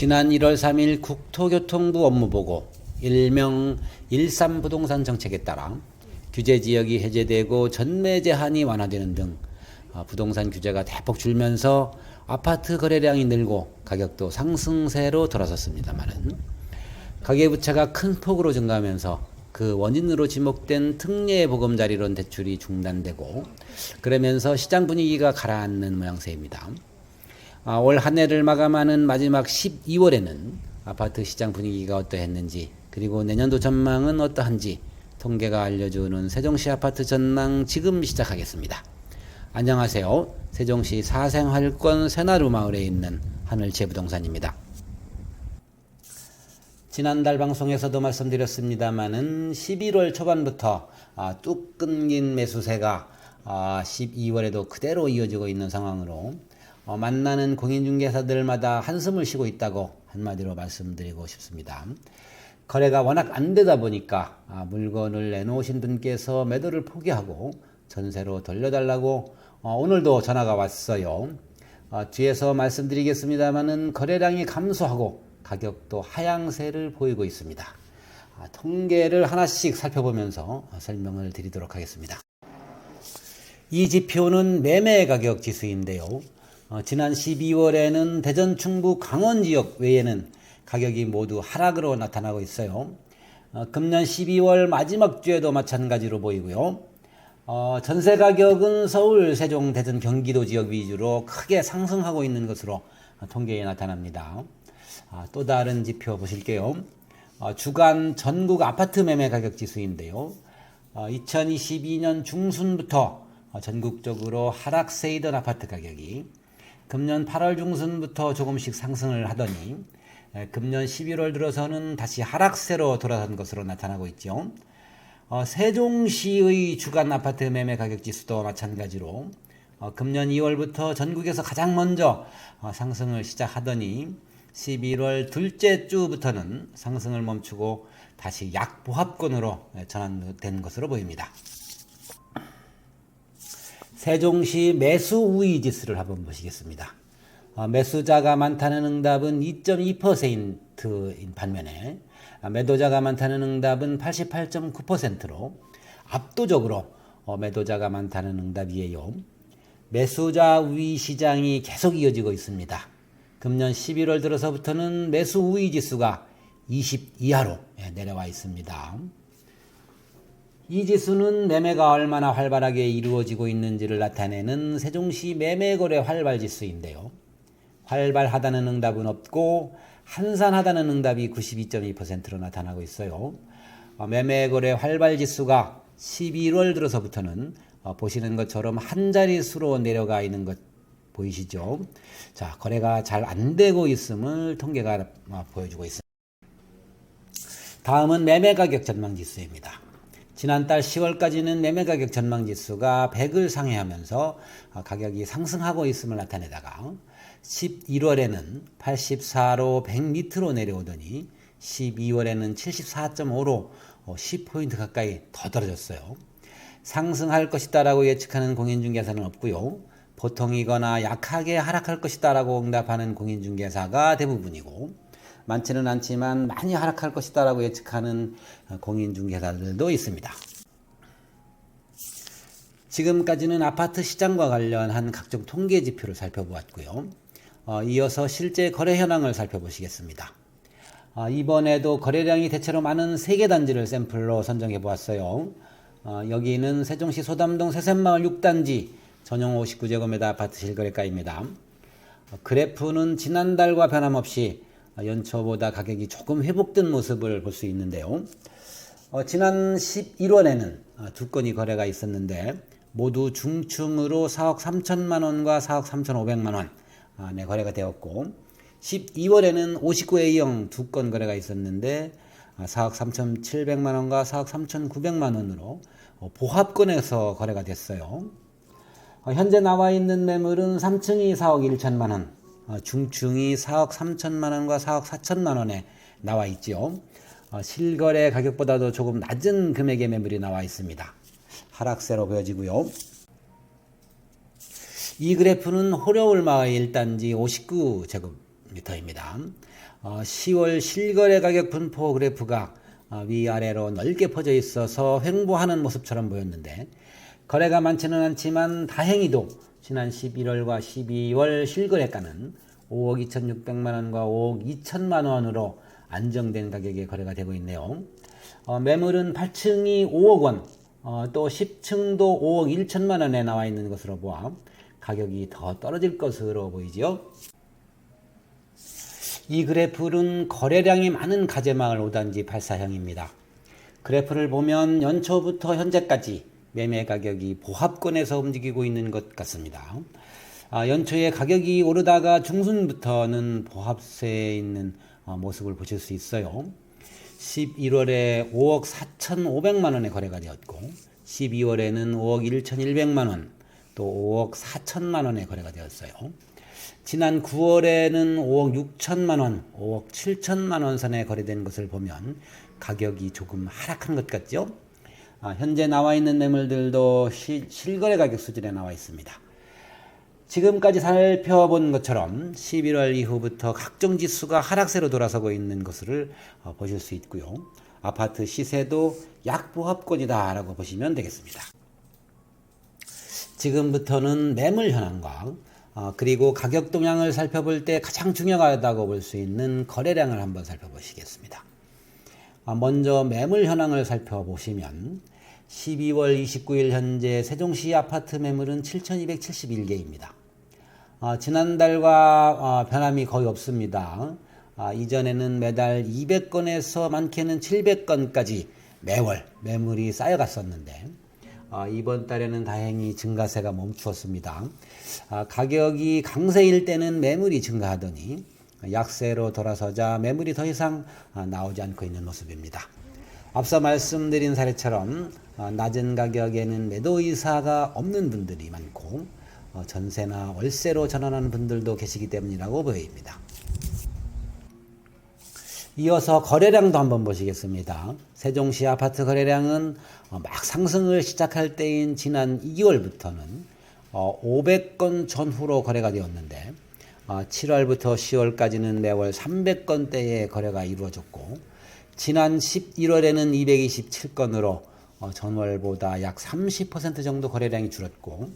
지난 1월 3일 국토교통부 업무보고 일명 13부동산 정책에 따라 규제지역이 해제되고 전매 제한이 완화되는 등 부동산 규제가 대폭 줄면서 아파트 거래량이 늘고 가격도 상승세로 돌아섰습니다만은 가계부채가 큰 폭으로 증가하면서 그 원인으로 지목된 특례 보금자리론 대출이 중단되고 그러면서 시장 분위기가 가라앉는 모양새입니다. 올 한 해를 마감하는 마지막 12월에는 아파트 시장 분위기가 어떠했는지 그리고 내년도 전망은 어떠한지 통계가 알려주는 세종시 아파트 전망 지금 시작하겠습니다. 안녕하세요. 세종시 사생활권 새나루 마을에 있는 하늘채부동산입니다. 지난달 방송에서도 말씀드렸습니다마는 11월 초반부터 뚝 끊긴 매수세가 12월에도 그대로 이어지고 있는 상황으로 만나는 공인중개사들마다 한숨을 쉬고 있다고 한마디로 말씀드리고 싶습니다. 거래가 워낙 안 되다 보니까 물건을 내놓으신 분께서 매도를 포기하고 전세로 돌려달라고 오늘도 전화가 왔어요. 뒤에서 말씀드리겠습니다마는 거래량이 감소하고 가격도 하향세를 보이고 있습니다. 통계를 하나씩 살펴보면서 설명을 드리도록 하겠습니다. 이 지표는 매매가격 지수인데요. 지난 12월에는 대전, 충북, 강원 지역 외에는 가격이 모두 하락으로 나타나고 있어요. 금년 12월 마지막 주에도 마찬가지로 보이고요. 전세 가격은 서울, 세종, 대전, 경기도 지역 위주로 크게 상승하고 있는 것으로 통계에 나타납니다. 또 다른 지표 보실게요. 주간 전국 아파트 매매 가격 지수인데요. 2022년 중순부터 전국적으로 하락세이던 아파트 가격이 금년 8월 중순부터 조금씩 상승을 하더니 금년 11월 들어서는 다시 하락세로 돌아선 것으로 나타나고 있죠. 세종시의 주간 아파트 매매 가격 지수도 마찬가지로 금년 2월부터 전국에서 가장 먼저 상승을 시작하더니 11월 둘째 주부터는 상승을 멈추고 다시 약보합권으로 전환된 것으로 보입니다. 세종시 매수 우위 지수를 한번 보시겠습니다. 매수자가 많다는 응답은 2.2%인 반면에 매도자가 많다는 응답은 88.9%로 압도적으로 매도자가 많다는 응답이에요. 매수자 우위 시장이 계속 이어지고 있습니다. 금년 11월 들어서부터는 매수 우위 지수가 20 이하로 내려와 있습니다. 이 지수는 매매가 얼마나 활발하게 이루어지고 있는지를 나타내는 세종시 매매거래 활발 지수인데요. 활발하다는 응답은 없고 한산하다는 응답이 92.2%로 나타나고 있어요. 매매거래 활발 지수가 11월 들어서부터는 보시는 것처럼 한 자릿수로 내려가 있는 것 보이시죠? 자, 거래가 잘 안 되고 있음을 통계가 보여주고 있습니다. 다음은 매매가격 전망지수입니다. 지난달 10월까지는 매매가격 전망지수가 100을 상회하면서 가격이 상승하고 있음을 나타내다가 11월에는 84로 100 밑으로 내려오더니 12월에는 74.5로 10포인트 가까이 더 떨어졌어요. 상승할 것이다라고 예측하는 공인중개사는 없고요. 보통이거나 약하게 하락할 것이다라고 응답하는 공인중개사가 대부분이고 많지는 않지만 많이 하락할 것이다라고 예측하는 공인중개사들도 있습니다. 지금까지는 아파트 시장과 관련한 각종 통계 지표를 살펴보았고요. 이어서 실제 거래 현황을 살펴보시겠습니다. 이번에도 거래량이 대체로 많은 3개 단지를 샘플로 선정해 보았어요. 여기는 세종시 소담동 세샘마을 6단지 전용 59제곱미터 아파트 실거래가입니다. 그래프는 지난달과 변함없이 연초보다 가격이 조금 회복된 모습을 볼 수 있는데요. 지난 11월에는 두 건이 거래가 있었는데 모두 중층으로 4억 3천만 원과 4억 3천5백만 원 거래가 되었고 12월에는 59A형 두 건 거래가 있었는데 4억 3천 7백만 원과 4억 3천 9백만 원으로 보합권에서 거래가 됐어요. 현재 나와 있는 매물은 3층이 4억 1천만 원, 중층이 4억 3천만 원과 4억 4천만 원에 나와 있죠. 실거래 가격보다도 조금 낮은 금액의 매물이 나와 있습니다. 하락세로 보여지고요. 이 그래프는 호려울 마을 1단지 59제곱미터입니다. 10월 실거래 가격 분포 그래프가 위아래로 넓게 퍼져 있어서 횡보하는 모습처럼 보였는데, 거래가 많지는 않지만 다행히도 지난 11월과 12월 실거래가는 5억 2,600만 원과 5억 2천만 원으로 안정된 가격에 거래가 되고 있네요. 매물은 8층이 5억 원, 또 10층도 5억 1천만 원에 나와 있는 것으로 보아 가격이 더 떨어질 것으로 보이지요. 이 그래프는 거래량이 많은 가제마을 5단지 발사형입니다. 그래프를 보면 연초부터 현재까지 매매 가격이 보합권에서 움직이고 있는 것 같습니다. 연초에 가격이 오르다가 중순부터는 보합세에 있는 모습을 보실 수 있어요. 11월에 5억 4,500만 원에 거래가 되었고, 12월에는 5억 1,100만 원, 또 5억 4천만 원에 거래가 되었어요. 지난 9월에는 5억 6천만 원, 5억 7천만 원 선에 거래된 것을 보면 가격이 조금 하락한 것 같죠? 현재 나와 있는 매물들도 실거래 가격 수준에 나와 있습니다. 지금까지 살펴본 것처럼 11월 이후부터 각종 지수가 하락세로 돌아서고 있는 것을 보실 수 있고요. 아파트 시세도 약보합권이다 라고 보시면 되겠습니다. 지금부터는 매물 현황과 그리고 가격 동향을 살펴볼 때 가장 중요하다고 볼 수 있는 거래량을 한번 살펴보시겠습니다. 먼저 매물 현황을 살펴보시면 12월 29일 현재 세종시 아파트 매물은 7,271개입니다. 지난달과 변함이 거의 없습니다. 이전에는 매달 200건에서 많게는 700건까지 매월 매물이 쌓여갔었는데, 이번 달에는 다행히 증가세가 멈추었습니다. 가격이 강세일 때는 매물이 증가하더니 약세로 돌아서자 매물이 더 이상 나오지 않고 있는 모습입니다. 앞서 말씀드린 사례처럼 낮은 가격에는 매도 의사가 없는 분들이 많고 전세나 월세로 전환하는 분들도 계시기 때문이라고 보입니다. 이어서 거래량도 한번 보시겠습니다. 세종시 아파트 거래량은 막 상승을 시작할 때인 지난 2월부터는 500건 전후로 거래가 되었는데, 7월부터 10월까지는 매월 300건대의 거래가 이루어졌고, 지난 11월에는 227건으로 전월보다 약 30% 정도 거래량이 줄었고,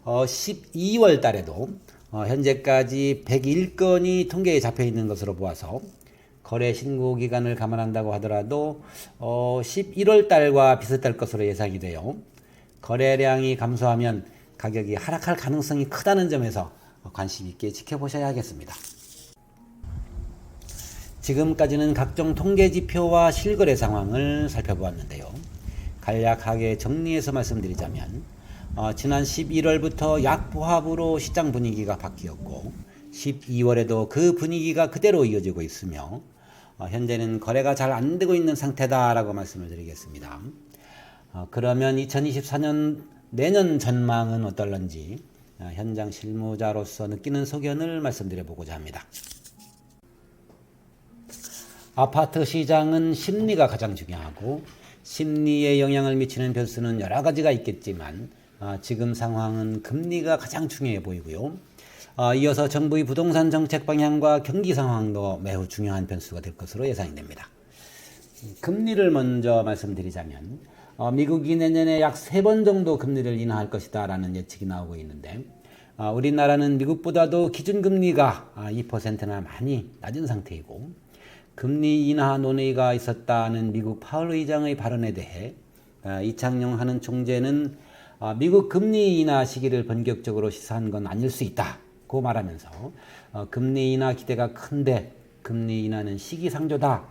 12월 달에도 현재까지 101건이 통계에 잡혀 있는 것으로 보아서 거래 신고 기간을 감안한다고 하더라도 11월 달과 비슷할 것으로 예상이 돼요. 거래량이 감소하면 가격이 하락할 가능성이 크다는 점에서 관심 있게 지켜보셔야 하겠습니다. 지금까지는 각종 통계 지표와 실거래 상황을 살펴보았는데요. 간략하게 정리해서 말씀드리자면, 지난 11월부터 약보합으로 시장 분위기가 바뀌었고, 12월에도 그 분위기가 그대로 이어지고 있으며, 현재는 거래가 잘 안 되고 있는 상태다라고 말씀을 드리겠습니다. 그러면 2024년 내년 전망은 어떨런지 현장 실무자로서 느끼는 소견을 말씀드려보고자 합니다. 아파트 시장은 심리가 가장 중요하고, 심리에 영향을 미치는 변수는 여러 가지가 있겠지만 지금 상황은 금리가 가장 중요해 보이고요. 이어서 정부의 부동산 정책 방향과 경기 상황도 매우 중요한 변수가 될 것으로 예상이 됩니다. 금리를 먼저 말씀드리자면, 미국이 내년에 약 3번 정도 금리를 인하할 것이다 라는 예측이 나오고 있는데, 우리나라는 미국보다도 기준금리가 2%나 많이 낮은 상태이고, 금리 인하 논의가 있었다는 미국 파월 의장의 발언에 대해 이창용 하는 총재는 미국 금리 인하 시기를 본격적으로 시사한 건 아닐 수 있다고 말하면서, 금리 인하 기대가 큰데 금리 인하는 시기상조다.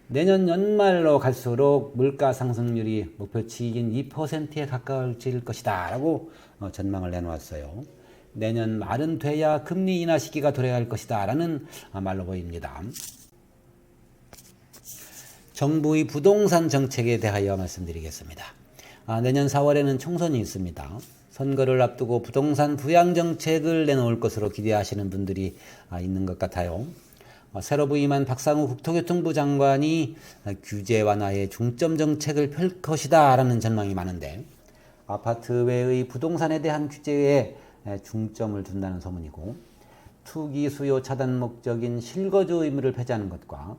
내년 연말로 갈수록 물가 상승률이 목표치인 2%에 가까워질 것이다 라고 전망을 내놓았어요. 내년 말은 돼야 금리 인하 시기가 도래할 것이다 라는 말로 보입니다. 정부의 부동산 정책에 대하여 말씀드리겠습니다. 내년 4월에는 총선이 있습니다. 선거를 앞두고 부동산 부양 정책을 내놓을 것으로 기대하시는 분들이 있는 것 같아요. 새로 부임한 박상우 국토교통부 장관이 규제 완화에 중점 정책을 펼 것이다 라는 전망이 많은데, 아파트 외의 부동산에 대한 규제에 중점을 둔다는 소문이고, 투기 수요 차단 목적인 실거주 의무를 폐지하는 것과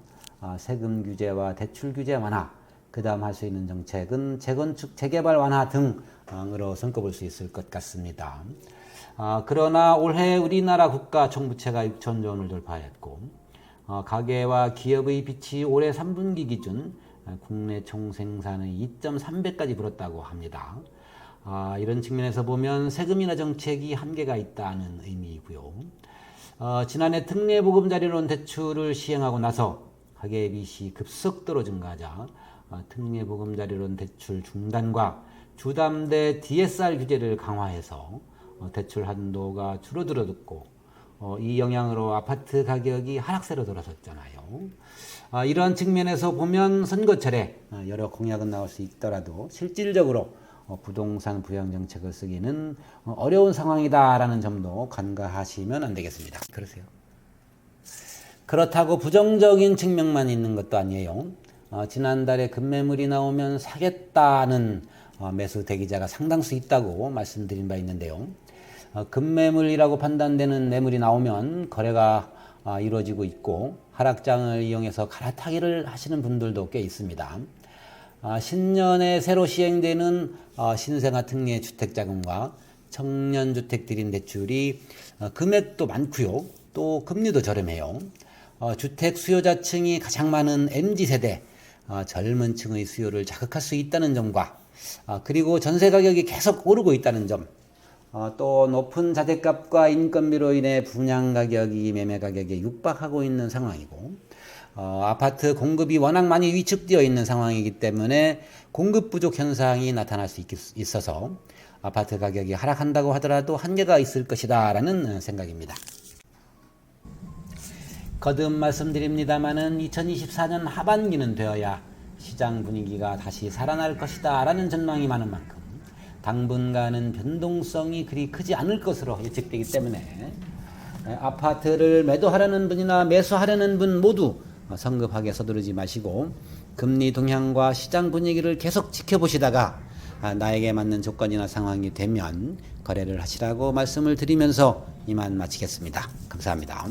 세금 규제와 대출 규제 완화, 그 다음 할 수 있는 정책은 재건축, 재개발 완화 등으로 손꼽을 수 있을 것 같습니다. 그러나 올해 우리나라 국가 총부채가 6천조 원을 돌파했고 가계와 기업의 빚이 올해 3분기 기준 국내 총생산의 2.3배까지 불었다고 합니다. 이런 측면에서 보면 세금이나 정책이 한계가 있다는 의미이고요. 지난해 특례보금자리론 대출을 시행하고 나서 가계의 빚이 급속도로 증가하자 특례보금자리론 대출 중단과 주담대 DSR 규제를 강화해서 대출 한도가 줄어들었고 이 영향으로 아파트 가격이 하락세로 돌아섰잖아요. 이러한 측면에서 보면 선거철에 여러 공약은 나올 수 있더라도 실질적으로 부동산 부양 정책을 쓰기는 어려운 상황이다라는 점도 간과하시면 안 되겠습니다. 그러세요. 그렇다고 부정적인 측면만 있는 것도 아니에요. 지난달에 급매물이 나오면 사겠다는 매수 대기자가 상당수 있다고 말씀드린 바 있는데요. 급매물이라고 판단되는 매물이 나오면 거래가 이루어지고 있고 하락장을 이용해서 갈아타기를 하시는 분들도 꽤 있습니다. 신년에 새로 시행되는 신생아 특례 주택자금과 청년주택 드림 대출이 금액도 많고요. 또 금리도 저렴해요. 주택 수요자층이 가장 많은 MZ세대, 젊은 층의 수요를 자극할 수 있다는 점과 그리고 전세 가격이 계속 오르고 있다는 점, 또 높은 자재값과 인건비로 인해 분양 가격이 매매 가격에 육박하고 있는 상황이고 아파트 공급이 워낙 많이 위축되어 있는 상황이기 때문에 공급 부족 현상이 나타날 수 있어서 아파트 가격이 하락한다고 하더라도 한계가 있을 것이다 라는 생각입니다. 거듭 말씀드립니다마는 2024년 하반기는 되어야 시장 분위기가 다시 살아날 것이다 라는 전망이 많은 만큼 당분간은 변동성이 그리 크지 않을 것으로 예측되기 때문에 아파트를 매도하려는 분이나 매수하려는 분 모두 성급하게 서두르지 마시고 금리 동향과 시장 분위기를 계속 지켜보시다가 나에게 맞는 조건이나 상황이 되면 거래를 하시라고 말씀을 드리면서 이만 마치겠습니다. 감사합니다.